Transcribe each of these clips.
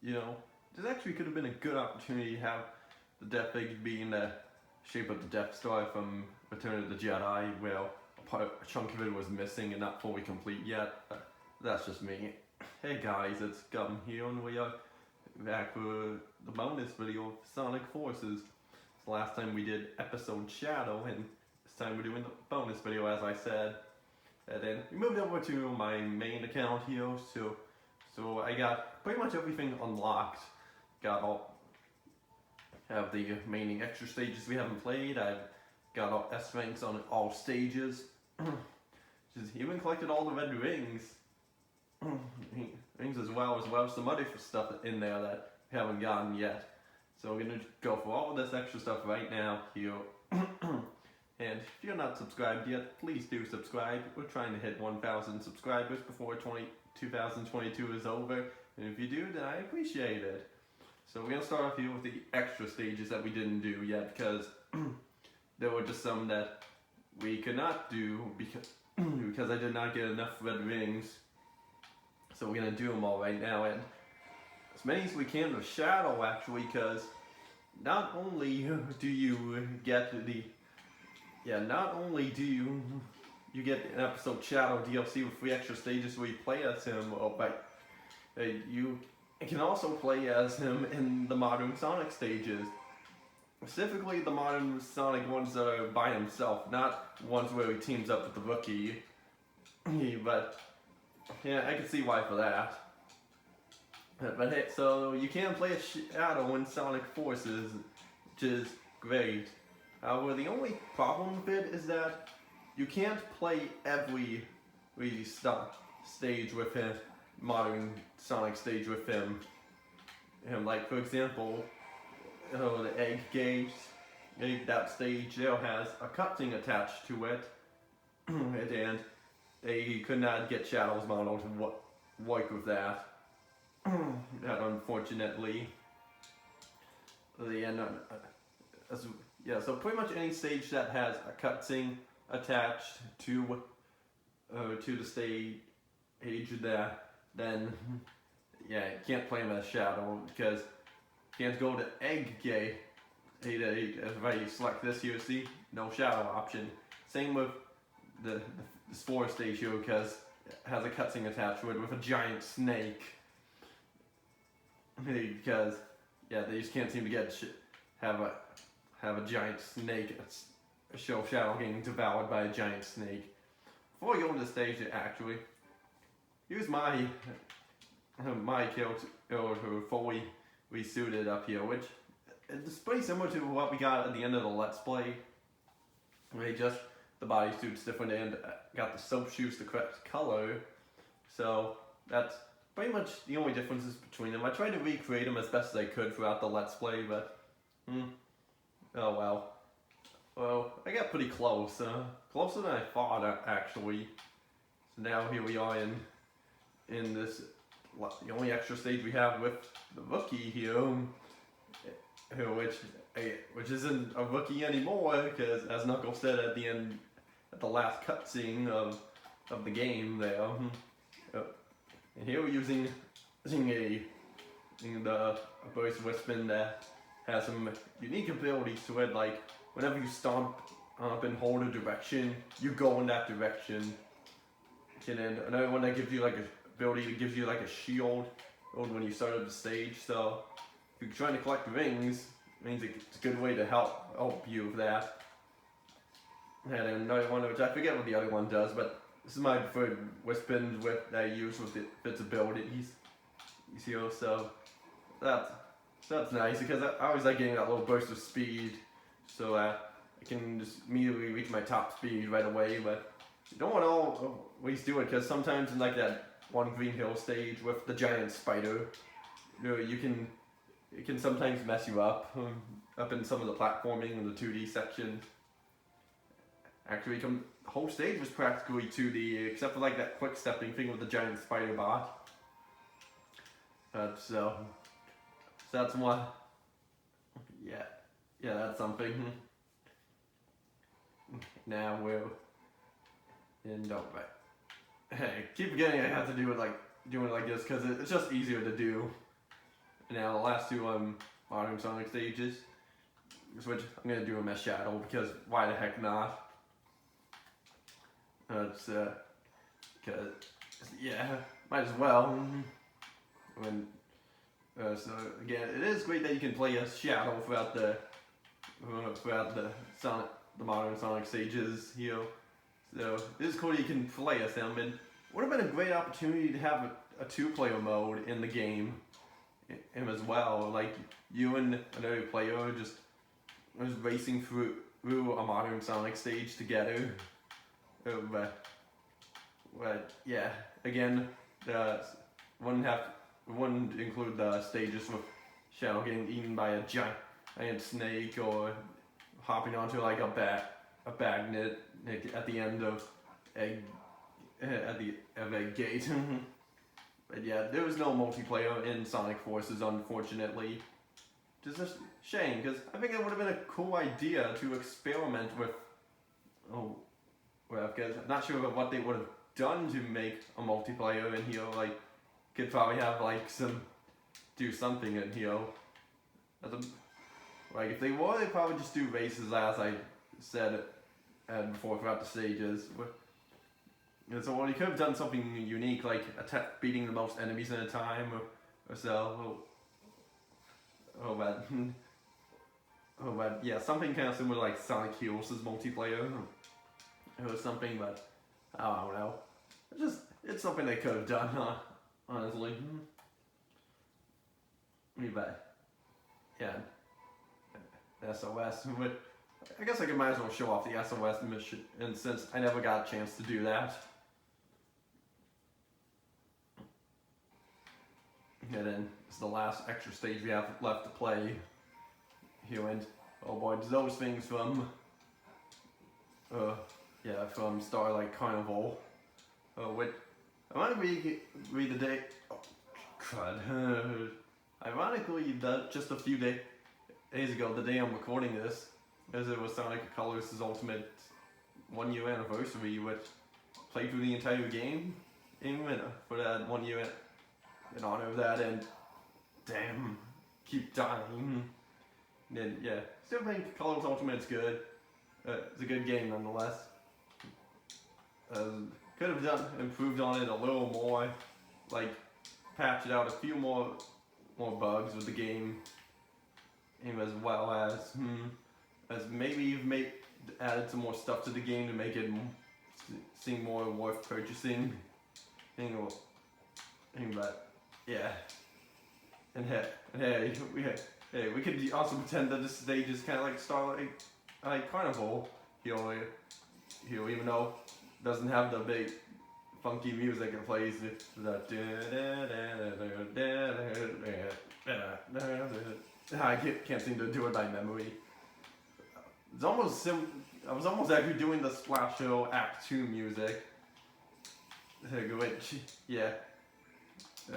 you know, this actually could have been a good opportunity to have the Death Egg be in the shape of the Death Star from Return of the Jedi. Well, a chunk of it was missing and not fully complete yet. That's just me. Hey guys, it's Gum here, and we are back for the bonus video of Sonic Forces. The last time we did episode Shadow, and this time we're doing the bonus video, as I said. And then we moved over to my main account here, so I got pretty much everything unlocked. Got all have the remaining extra stages we haven't played. I've got all S ranks on all stages. Just even collected all the red rings. Rings as well as some other stuff in there that we haven't gotten yet. So we're gonna go for all this extra stuff right now here. And if you're not subscribed yet, please do subscribe. We're trying to hit 1,000 subscribers before 2022 is over. And if you do, then I appreciate it. So we're gonna start off here with the extra stages that we didn't do yet, because there were just some that we could not do because I did not get enough red rings. So we're gonna do them all right now, and as many as we can with Shadow, actually, because not only do you get not only do you get an episode Shadow DLC with 3 extra stages where you play as him, but you can also play as him in the modern Sonic stages. Specifically the modern Sonic ones that are by himself, not ones where he teams up with the rookie. But yeah, I can see why for that. But hey, so you can play a Shadow in Sonic Forces, which is great. However, the only problem with it is that you can't play every stage with him, modern Sonic stage with him. Like, for example, the egg gauge, that stage there has a cutscene attached to it, and they could not get Shadow's model to work with that. Unfortunately. So pretty much any stage that has a cutscene attached to the stage there, then yeah, you can't play him as Shadow, because you can't go to egg gate. If I select this here, see, no Shadow option. Same with the Spore stage here, because it has a cutscene attached to it with a giant snake. Because yeah, they just can't seem to have a giant snake show Shadow getting devoured by a giant snake. Before we go into the stage, actually, here's my character fully resuited up here, which is pretty similar to what we got at the end of the Let's Play. The bodysuit's different and got the soap shoes the correct color. So that's pretty much the only differences between them. I tried to recreate them as best as I could throughout the Let's Play, but oh well. Well, I got pretty close. Closer than I thought, actually. So now here we are in this, the only extra stage we have with the rookie here, which isn't a rookie anymore, because as Knuckles said at the end, at the last cutscene of the game there. And here we're using the burst weapon that has some unique abilities to it, like whenever you stomp up and hold a direction, you go in that direction. And then another one that gives you like a ability that gives you like a shield when you start up the stage. So if you're trying to collect rings, it means it's a good way to help you with that. And another one, which I forget what the other one does, but this is my preferred weapon that I use with its abilities. You see, so that's nice, because I always like getting that little burst of speed, so I can just immediately reach my top speed right away. But you don't want to always do it, because sometimes in like that one Green Hill stage with the giant spider, it can sometimes mess you up in some of the platforming in the 2D sections. Actually, the whole stage was practically 2D, except for like that quick stepping thing with the giant spider bot. So that's one. Yeah, that's something. Now we're in right. Hey, keep forgetting I have to do it like this, because it's just easier to do. now the last two Modern Sonic stages, which I'm gonna do a Mesh Shadow because why the heck not? It's cause yeah, might as well. When so again, it is great that you can play as Shadow throughout the modern Sonic stages. So it is cool that you can play as them, and would have been a great opportunity to have a two-player mode in the game, as well. Like you and another player just racing through a modern Sonic stage together. But yeah, again, wouldn't include the stages with Shadow getting eaten by a giant snake or hopping onto like a magnet at the end of a gate. But yeah, there was no multiplayer in Sonic Forces, unfortunately. Which is a shame, because I think it would have been a cool idea to experiment with. Because I'm not sure what they would have done to make a multiplayer in here. Like, could probably have like do something in here. Like if they were, they'd probably just do races, as I said before, throughout the stages. So well, you could have done something unique, like beating the most enemies in a time, or so. But yeah, something kind of similar like Sonic Heroes' multiplayer, or something. But I don't know. It's something they could have done, honestly. But yeah, SOS. But I guess I might as well show off the SOS mission, and since I never got a chance to do that. And then it's the last extra stage we have left to play here, and oh boy, those things from from Starlight Carnival. Wait, I want to read the date. Oh, crud. Ironically, just a few days ago, the day I'm recording this, as it was Sonic Colors' ultimate 1 year anniversary, which played through the entire game for that 1 year in honor of that, and damn, keep dying. And yeah, still think Colors Ultimate's good. It's a good game nonetheless. Could have improved on it a little more, like patched out a few more bugs with the game, as well as maybe you've added some more stuff to the game to make it seem more worth purchasing. But yeah, and hey, we could also pretend that this stage is kind of like Starlight Carnival, even though it doesn't have the big funky music it plays. I can't seem to do it by memory. It's almost I was almost actually doing the Splash Show Act 2 music, which yeah. I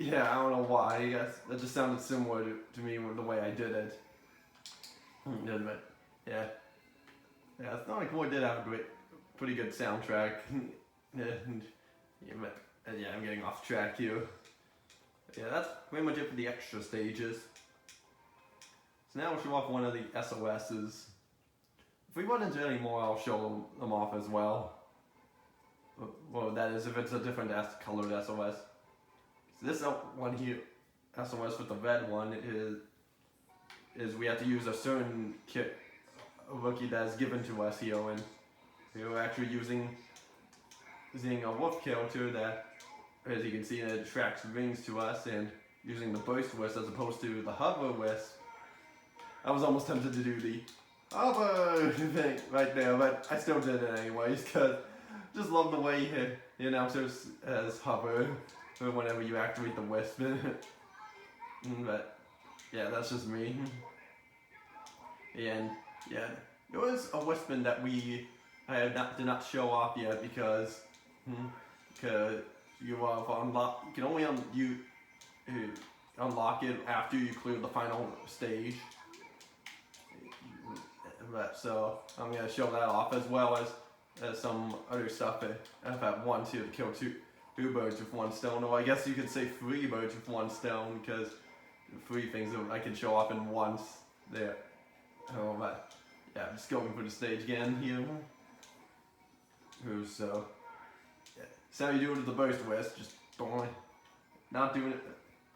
don't know why. I guess that just sounded similar to me with the way I did it. But yeah, it's not like Boy did have a pretty good soundtrack. I'm getting off track here. Yeah, that's pretty much it for the extra stages. So now we'll show off one of the SOSs. If we run into any more, I'll show them off as well. Well, that is if it's a different colored SOS. So this one here, SOS with the red one, is we have to use a certain rookie that is given to us here, and we're actually using a wolf character that, as you can see, it attracts rings to us, and using the burst wisp as opposed to the hover wisp. I was almost tempted to do the hover thing right there, but I still did it anyways, because just love the way the announcer says hover whenever you activate the wisp. But yeah, that's just me. And yeah, there was a wispin that did not show off yet because you can only unlock it after you clear the final stage. But so I'm gonna show that off, as well as some other stuff if I want to kill two birds with one stone, or I guess you could say three birds with one stone, because three things that I can show off in once there. Oh, but yeah, I'm just going for the stage again here. So, yeah. So you do it with the burst west, just boing. Not doing it,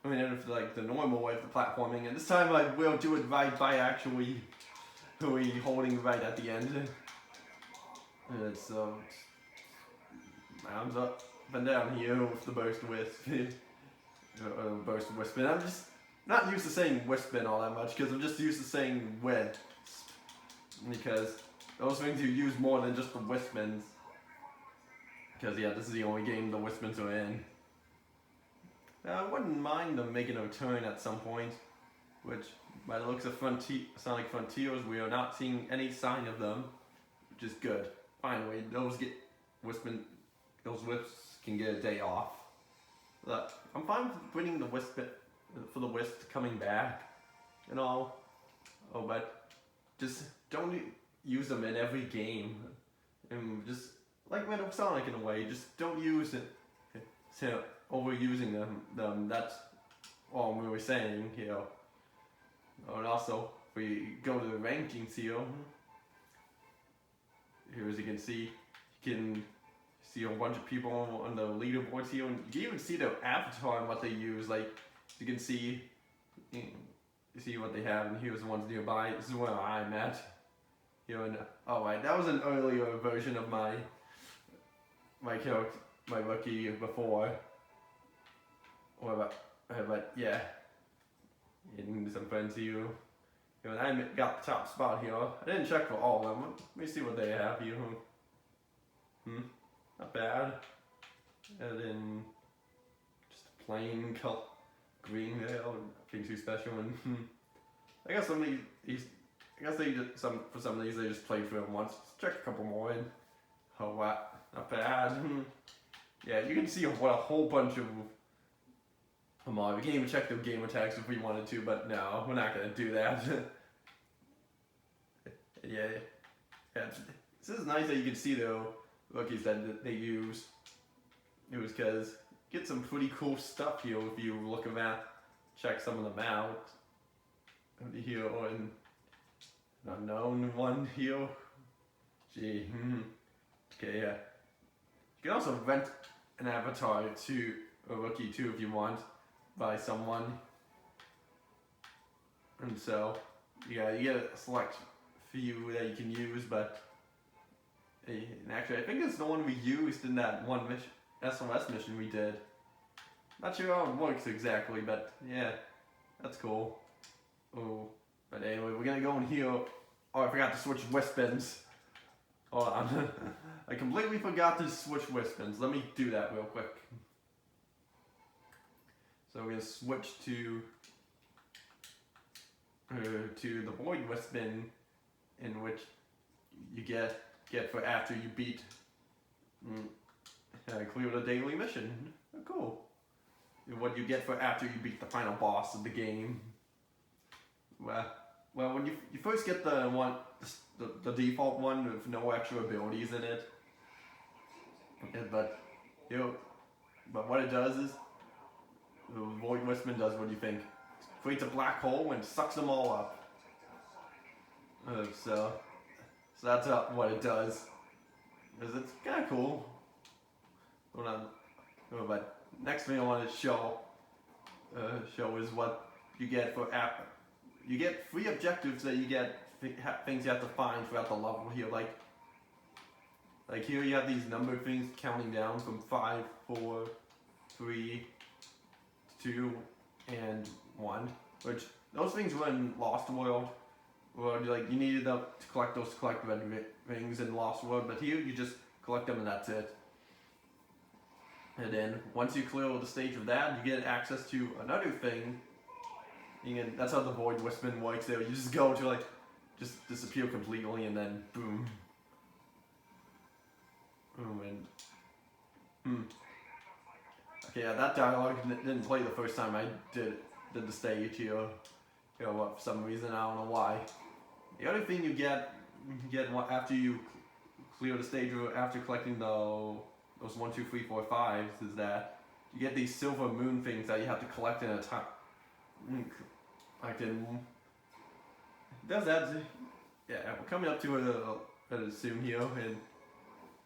I mean, if like the normal way of the platforming, and this time I will do it right by actually holding right at the end. And so, arms up and down here with the burst wisp. Burst wisp. And I'm just not used to saying wispin all that much, because I'm just used to saying wisp. Because those things you use more than just the wispins. Because yeah, this is the only game the wispins are in. I wouldn't mind them making a return at some point, which by the looks of Sonic Frontiers, we are not seeing any sign of them, which is good. Finally, those wisps can get a day off. But I'm fine with bringing the wisp for the wisp coming back and all. Oh, but just don't use them in every game, and just like Metal Sonic in a way, just don't use it. So overusing them. That's all we were saying here. And also, if we go to the rankings here, as you can see a bunch of people on the leaderboards here, and you can even see their avatar and what they use. Like you can see what they have, and here's the ones nearby. This is where I'm at. Here and oh right, that was an earlier version of my character, my rookie before. But yeah, and some friends here. And I got the top spot here. I didn't check for all of them. Let me see what they have here. Not bad. And then just a plain color, green there. Nothing too special. And I guess some of these, for some of these they just played through them once. Let's check a couple more in. Oh wow, not bad. Yeah, you can see what a whole bunch of. Come on, we can even check the gamer tags if we wanted to, but no, we're not gonna do that. yeah, this is nice that you can see though rookies that they use. It was because you get some pretty cool stuff here if you look around, check some of them out. Here or in an unknown one here. Gee, okay, yeah. You can also rent an avatar to a rookie too if you want. By someone, and so yeah, you get a select few that you can use, but and actually I think it's the one we used in that one SOS mission we did. Not sure how it works exactly, but yeah, that's cool. Oh, but anyway, we're gonna go in here. Oh, I forgot to switch wispins. Hold on, I completely forgot to switch wispins. Let me do that real quick. So we're going to switch to the Void Wispin, in which you get for after you beat clear the daily mission. Oh, cool. What you get for after you beat the final boss of the game. Well, when you first get the default one with no extra abilities in it, but what it does is. The Void Wispin does what do you think? Creates a black hole and sucks them all up. So that's what it does. Because it's kind of cool. Hold on. Oh, but next thing I want to show is what you get for app. You get 3 objectives that you get things you have to find throughout the level here. Like here you have these number things counting down from 5, 4, 3. 2 and 1, which those things were in Lost World, where like you needed to collect those red rings in Lost World, but here you just collect them and that's it. And then once you clear the stage of that, you get access to another thing. That's how the Void Wispin works. There, you just go to just disappear completely, and then boom. Okay, yeah, that dialogue didn't play the first time I did the stage here. For some reason, I don't know why. The other thing you get after you clear the stage, or after collecting the those 1, 2, 3, 4, 5s is that you get these silver moon things that you have to collect in a time. Like in. Does that? Yeah, we're coming up to a soon here, and it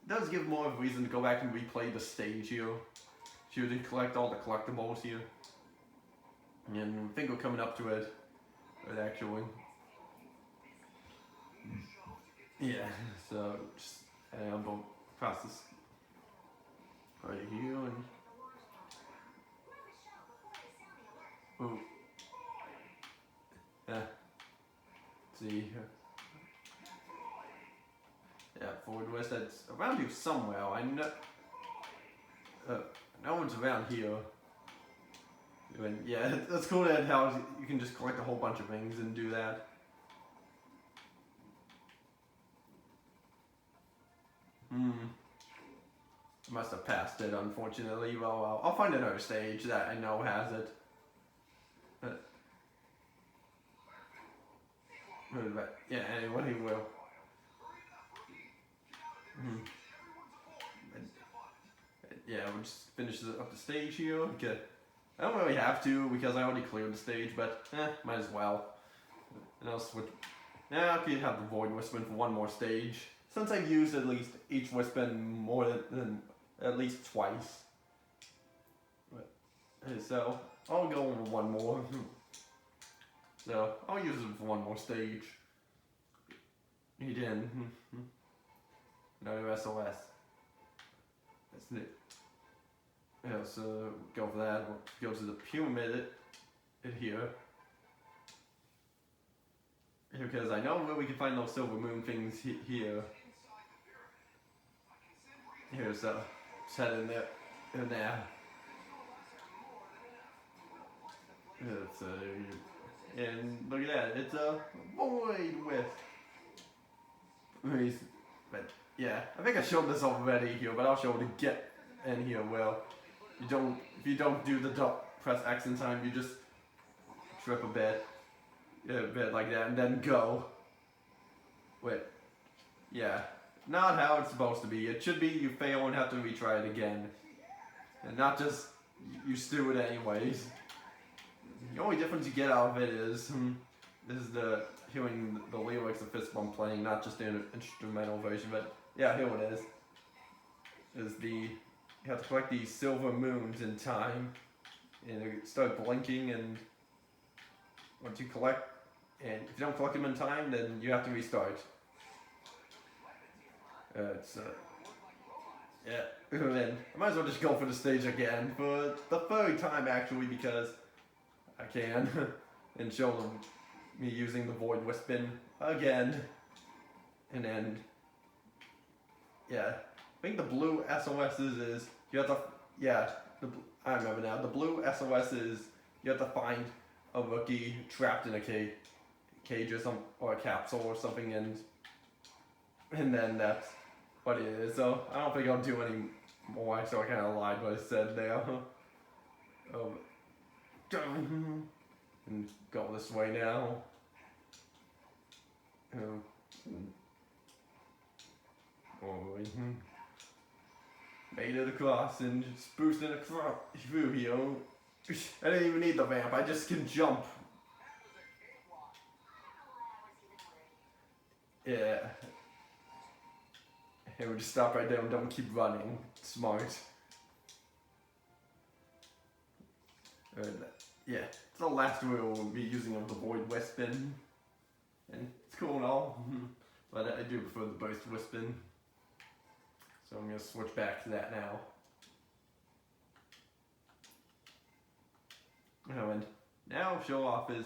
does give more of a reason to go back and replay the stage here. So you collect all the collectibles here. And I think we're coming up to it actually. Yeah, so just I'm going across this right here and ooh. Yeah. See here. Yeah, forward west. That's around here somewhere. I know. No one's around here. And yeah, that's cool that how you can just collect a whole bunch of things and do that. I must have passed it, unfortunately. Well, I'll find another stage that I know has it. Yeah, anyway, he will. Yeah, we'll just finish up the stage here. Okay. I don't really have to because I already cleared the stage, but might as well. And I'll switch. Now I could have the Void Wispin for one more stage, since I've used at least each Wispin more than at least twice. So I'll go over one more. So I'll use it for one more stage. He did. Another SOS. That's it. Yeah, so go for that. We'll go to the pyramid here. Because I know where we can find those silver moon things here. Here, so just head in there. In there. It's and look at that, it's a void wisp. But yeah, I think I showed this already here, but I'll show it again in here. Well, if you don't do the press X in time, you just trip a bit like that, and then go. Wait, yeah, not how it's supposed to be. It should be you fail and have to retry it again, and not just you do it anyways. The only difference you get out of it is the hearing the lyrics of Fistbump playing, not just the instrumental version. But yeah, here it is. You have to collect these silver moons in time, and they start blinking. And once you collect, and if you don't collect them in time, then you have to restart. Yeah, and I might as well just go for the stage again for the third time actually, because I can, and show them me using the Void Wispin again, and then, yeah, I think the blue SOSs is, you have to, I remember now, the blue SOS is, you have to find a rookie trapped in a cage or or a capsule or something, and then that's what it is. So I don't think I'll do any more, so I kind of lied what I said there. And go this way now. Made it across and just boosting across through here. I didn't even need the ramp, I just can jump. Yeah. And we just stop right there and don't keep running. Smart. Yeah, it's the last we'll be using of the Void Wispin. And it's cool and all, but I do prefer the Burst Wispin. So I'm going to switch back to that now. Oh, and now show off is,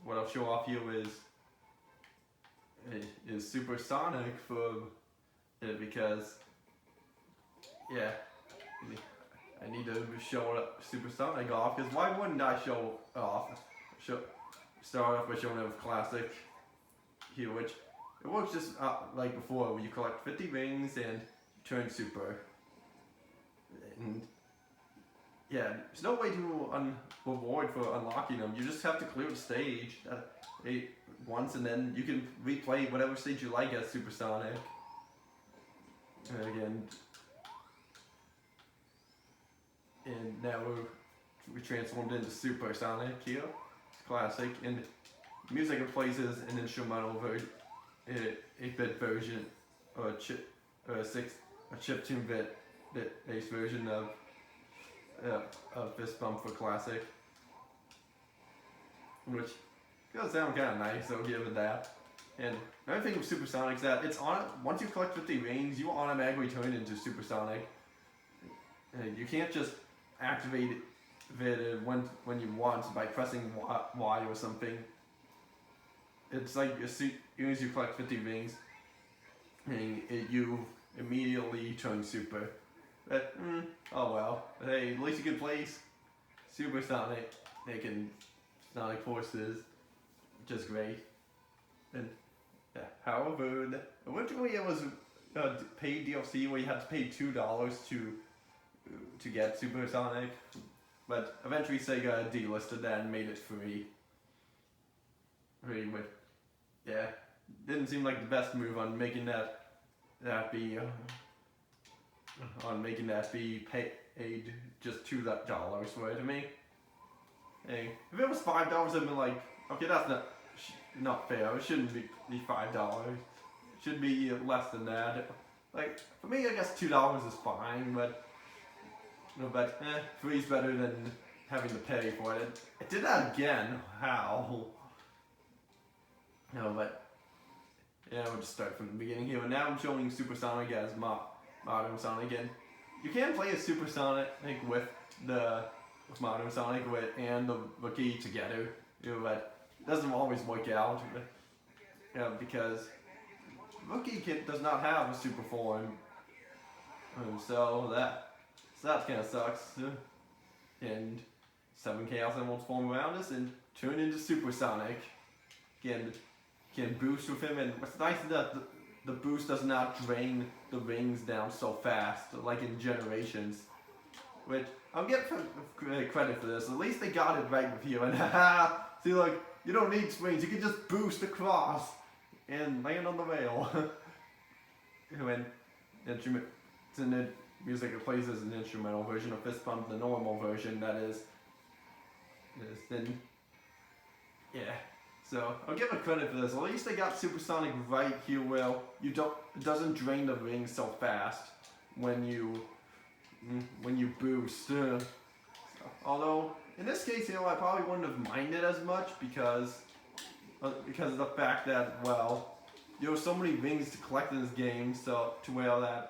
what I'll show off here is supersonic for it, because, yeah, I need to show supersonic off, because why wouldn't I start off by showing it with classic here, which it works just like before, where you collect 50 rings and turn super. And yeah, there's no way to avoid for unlocking them. You just have to clear the stage once, and then you can replay whatever stage you like as supersonic. And again, and now we transformed into Supersonic here. It's classic, and music it plays is an instrumental version, 8-bit version, or a chiptune bit based version of Fist Bump for classic, which does sound kind of nice. So I'll give it that. And another thing with Supersonic is that it's on. Once you collect 50 rings, you automatically turn into Supersonic. And you can't just activate it when you want by pressing Y or something. It's like as soon as you collect 50 rings, and you immediately turn super. But oh well. But hey, at least you can play Supersonic, making Sonic Forces, which is great. And however, originally it was paid DLC where you had to pay $2 to get Supersonic, but eventually Sega delisted that and made it free. But yeah, didn't seem like the best move on making that be paid just $2 for it to me. Hey, if it was $5, I'd been like, okay, that's not fair. It shouldn't be $5. It should be less than that. Like for me, I guess $2 is fine, but free's better than having to pay for it. It did that again. How? No, but yeah, we'll just start from the beginning here. And now I'm showing Supersonic as Modern Sonic, and you can play as Supersonic with Modern Sonic and the Rookie together, but it doesn't always work out. Because Rookie does not have a super form, so that kind of sucks. And 7 Chaos Emeralds form around us and turn into Supersonic. Can boost with him, and what's nice is that the boost does not drain the rings down so fast, like in Generations. Which I'll get credit for this. At least they got it right with you. And see, like you don't need springs; you can just boost across and land on the rail. When it's in the music, it plays as an instrumental version of Fist Bump, the normal version that is. Then yeah. So I'll give it credit for this. At least they got Supersonic right here. Well, it doesn't drain the rings so fast when you boost. Although in this case, I probably wouldn't have minded as much because of the fact that there were so many rings to collect in this game. So I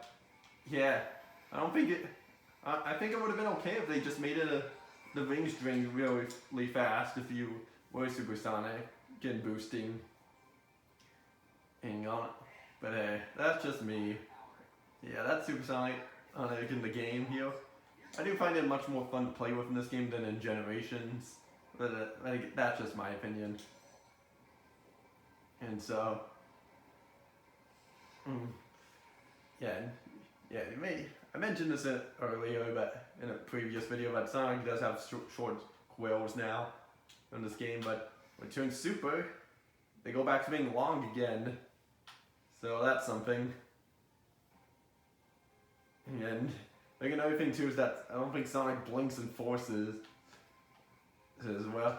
think it would have been okay if they just made it the rings drain really fast if you were Supersonic. Getting boosting. Hang on. But hey, that's just me. Yeah, that's Supersonic in the game here. I do find it much more fun to play with in this game than in Generations. But that's just my opinion. And so I mentioned this earlier, but in a previous video, but Sonic does have short quills now in this game, but when it turns super, they go back to being long again. So that's something. And another thing too is that I don't think Sonic blinks in Forces as well.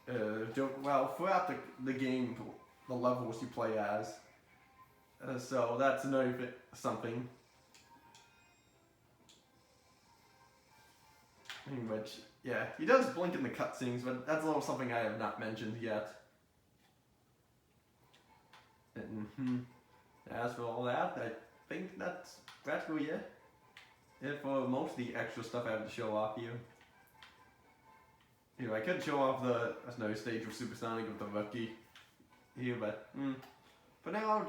Throughout the game, the levels you play as. So that's another something. Which, yeah, he does blink in the cutscenes, but that's a little something I have not mentioned yet. And as for all that, I think that's practically it. And for most of the extra stuff I have to show off here. I could show off another stage of Supersonic with the Rookie here, but for now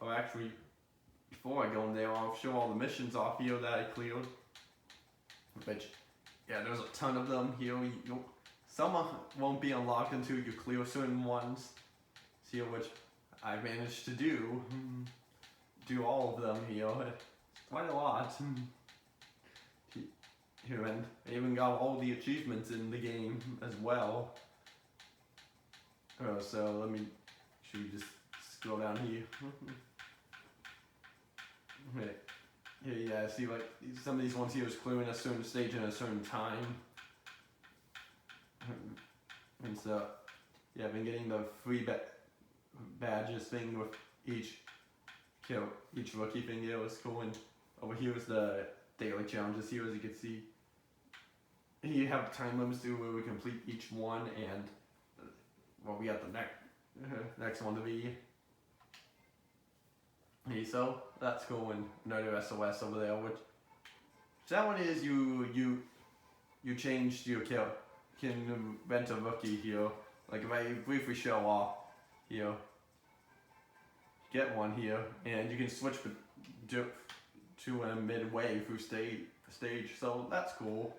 actually, before I go in there, I'll show all the missions off here that I cleared. Which, yeah, there's a ton of them here. Some won't be unlocked until you clear certain ones. Here, which I managed to do all of them here. Quite a lot. Here, and I even got all the achievements in the game as well. So let me just scroll down here. Okay. Yeah, see, like some of these ones here is clearing a certain stage in a certain time. And so, yeah, I've been getting the free badges thing with each, each rookie thing here was cool. And over here is the daily challenges here, as you can see. You have time limits to where we complete each one, and well, we got the next one to be. Okay, so that's cool, and another SOS over there, which that one is you changed your kill. Can rent a rookie here. Like if I briefly show off here, get one here, and you can switch to a midway through stage. So that's cool.